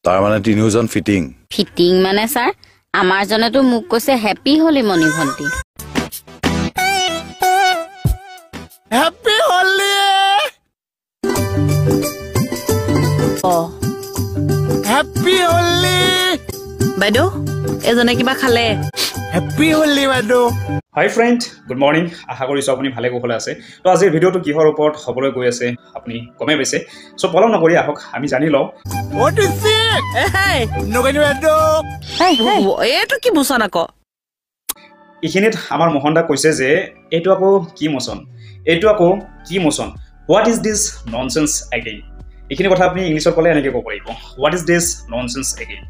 তাৰ মানে তিনিওজন ফিটিং ফিটিং মানে স্যার আমার জন্য তো মুখ কইছে হ্যাপি হোলি মনি ভন্টি হ্যাপি হোলি হ্যাপি হোলি বাইদেউ এজনে কিবা খালে হ্যাপি হোলি বাইদেউ হাই ফ্ৰেণ্ড গুড মৰ্নিং আশা কৰিছোঁ আপুনি ভালে কুশলে আছে তো আজিৰ ভিডিঅ'টো কিহৰ ওপৰত হ'বলৈ গৈ আছে আপুনি গমে পাইছে চ' পলম নকৰি আহক আমি জানি লওঁ What is it? Hey, নগৈনো বাইদেউ এইটো কি মোচন আকৌ এইখিনিত আমাৰ মোহন দা কৈছে যে এইটো আকৌ কি মোচন what is this nonsense again এইখিনি কথা আপুনি ইংলিছত ক'লে এনেকৈ ক'ব লাগিব what is this nonsense again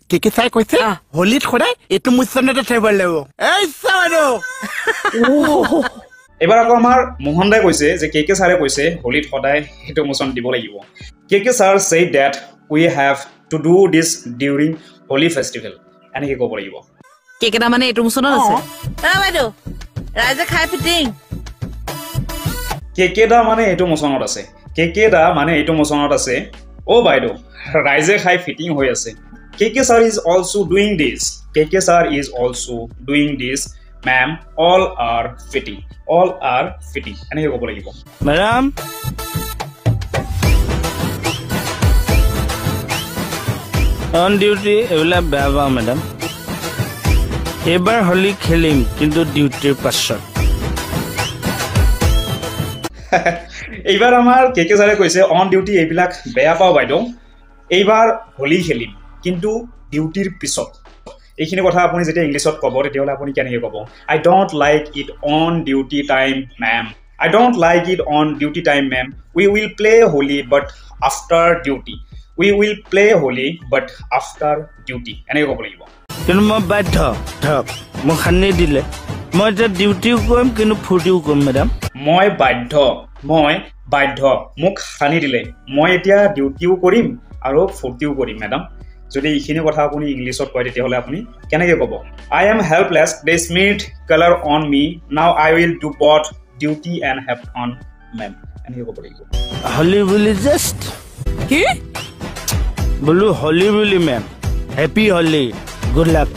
কি চাই কৈছে হোলিত সদায় এইটো মুচনতে থাকিব লাগিব এই বাইদেউ এবাৰ আকৌ আমাৰ মোহন দাই কৈছে যে কে ছাৰে কৈছে হোলিত সদায় সেইটো মোচন দিব লাগিব কে sir say that we have to do this during Holi festival এনেকৈ ক'ব লাগিব কেকেটা মানে এইটো মোচনত আছে বাইদেউ ৰাইজে খাই ফিটিং কেকেটা মানে এইটো মোচনত আছে অ' বাইদেউ ৰাইজে খাই ফিটিং হৈ আছে Keke sir is also doing this. Ma'am, all are fitting. এনেকৈ ক'ব লাগিব Madam. On duty, এবিলাক বেয়া পাওঁ madam. এবাৰ হোলি খেলিম কিন্তু ডিউটিৰ পাছত এইবাৰ আমাৰ কেকে ছাৰে কৈছে অন ডিউটি এইবিলাক বেয়া পাওঁ বাইদেউ এইবাৰ হোলি খেলিম কিন্তু ডিউটিৰ পিছত এইখিনি কথা আপুনি যেতিয়া ইংলিছত ক'ব তেতিয়াহ'লে আপুনি কেনেকৈ ক'ব I don't like it on duty time ma'am we will play Holi but after duty এনেকৈ ক'ব লাগিব কিন্তু মই বাধ্য ধৰক মোক সানি দিলে মই এতিয়া ডিউটিও কৰিম কিন্তু ফূৰ্তিও কৰিম মেডাম মই বাধ্য মোক সানি দিলে মই এতিয়া ডিউটিও কৰিম আৰু ফূৰ্তিও কৰিম মেডাম যদি এইখিনি কথা আপুনি ইংলিছত কয় তেতিয়াহ'লে আপুনি কেনেকৈ ক'ব I am helpless they smith colour on me now I will do both duty and have fun ma'am এনেকৈ ক'ব লাগিব হোলি বুলি জাষ্ট কি বোলো হোলি বুলি ma'am happy Holi good luck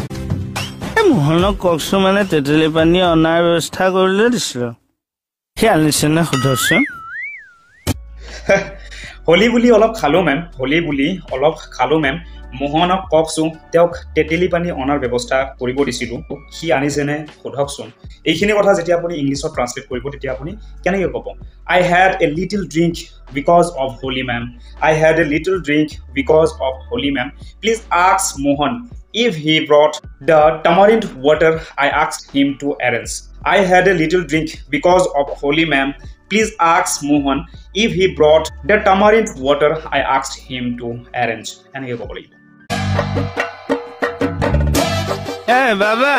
এই মোহনক কওকচোন মানে তেতেলী পানী অনাৰ ব্যৱস্থা কৰিলে দিছিলোঁ সেই আনিছেনে সোধকচোন হোলি বুলি অলপ খালোঁ মেম মোহনক কওকচোন তেওঁক তেতেলী পানী অনাৰ ব্যৱস্থা কৰিব দিছিলোঁ সি আনিছেনে সোধকচোন এইখিনি কথা যেতিয়া আপুনি ইংলিছত ট্ৰান্সলেট কৰিব তেতিয়া আপুনি কেনেকৈ ক'ব I had a little drink because of Holi ma'am please ask Mohan if he brought the tamarind water I asked him to arrange I had a little drink because of holy ma'am please ask Mohan if he brought the tamarind water I asked him to arrange এনেকৈ ক'ব লাগিব বাবা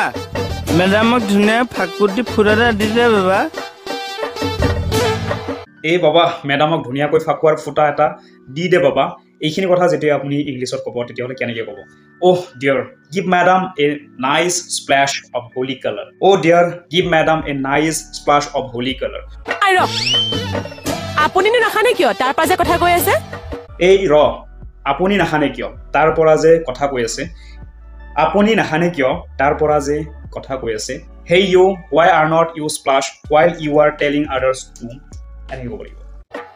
মেডামক ধুনীয়া ফাকুটি ফুৰা এটা দি দে বাবা এই বাবা মেডামক ধুনীয়াকৈ ফাকুৱাৰ ফুটা এটা দি দে বাবা এইখিনি কথা যেতিয়া আপুনি ইংলিছত ক'ব তেতিয়াহ'লে কেনেকৈ ক'ব Oh dear, give madam a nice splash of holy color. আইৰ আপুনি নাখানে কিয় তাৰ পৰা যে কথা কৈ আছে এই আপুনি নাখানে কিয় তাৰ পৰা যে কথা কৈ আছে Hey you, why are not you splash while you are telling others to এনেকৈ ক'ব লাগিব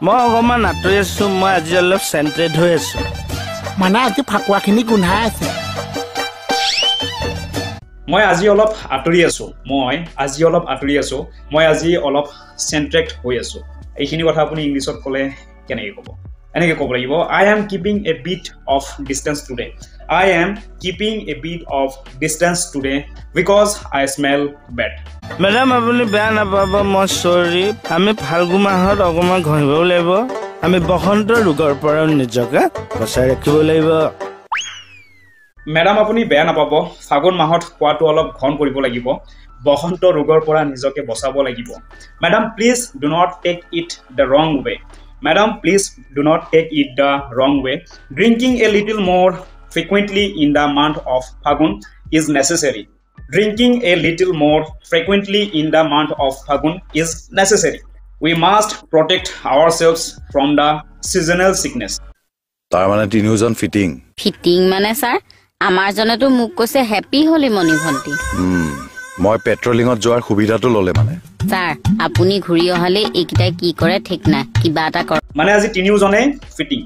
মই অকণমান আঁতৰি আছোঁ মই আজি অলপ চেণ্ট্ৰেড হৈ আছোঁ মানে আজি ফাকুৱাখিনি গোন্ধাই আছে মই আজি অলপ আঁতৰি চেণ্ট্ৰেক্ট হৈ আছোঁ এইখিনি কথা আপুনি ইংলিছত ক'লে কেনেকৈ ক'ব এনেকৈ ক'ব লাগিব I am keeping A beet of distance today because I smell bed madam আপুনি বেয়া নাপাব মই চৰি আমি ফাল্গু মাহত অকণমান ঘঁহিবও লাগিব আমি বসন্ত ৰোগৰ পৰাও নিজকে বচাই ৰাখিব লাগিব মেডাম আপুনি বেয়া নাপাব ফাগুন মাহত খোৱাটো অলপ ঘন কৰিব লাগিব বসন্ত ৰোগৰ পৰা নিজকে বচাব লাগিব madam please do not take it the ৰং ৱে ড্ৰিংকিং এ লিটল মোৰ frequently in the month of Phagun is necessary. We must protect ourselves from the seasonal sickness. তাৰ মানে তিনিওজন ফিটিং ফিটিং মানে ছাৰ আমাৰ জনেতো মোক কৈছে হেপী হলি মণি ভণ্টি মই পেট্ৰলিঙত যোৱাৰ সুবিধাটো ললে মানে ছাৰ আপুনি ঘূৰি অহালে এইকেইটাই কি কৰে ঠিক নাই কিবা এটা কৰ মানে আজি তিনিওজনে ফিটিং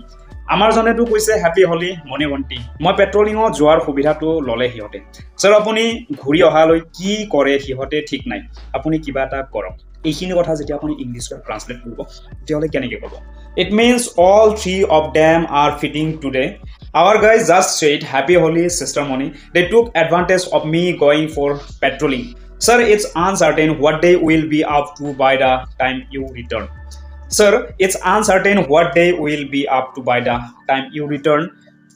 আমাৰ জনেতো কৈছে হেপী হলি মণি ভণ্টি মই পেট্ৰলিঙত যোৱাৰ সুবিধাটো ললে সিহঁতে ছাৰ আপুনি ঘূৰি অহালৈ কি কৰে সিহঁতে ঠিক নাই আপুনি কিবা এটা কৰক এইখিনি কথা যেতিয়া আপুনি ইংলিছত ট্ৰান্সলেট কৰিব তেতিয়াহ'লে কেনেকৈ ক'ব it means all three of them R fitting today our guys just said happy holi sister Moni they took advantage of me going for patrolling sir it's uncertain what they will be up to by the time you return sir it's uncertain what they will be up to by the time you return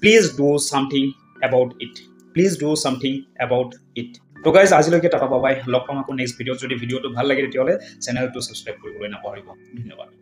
please do something about it please do something about it তো guys আজিলৈকে টাটা বাবাই লগ পাম আকৌ next ভিডিঅ'ত যদি ভিডিঅ'টো ভাল লাগে তেতিয়াহ'লে চেনেলটো ছাবস্ক্ৰাইব কৰিবলৈ নাপাহৰিব ধন্যবাদ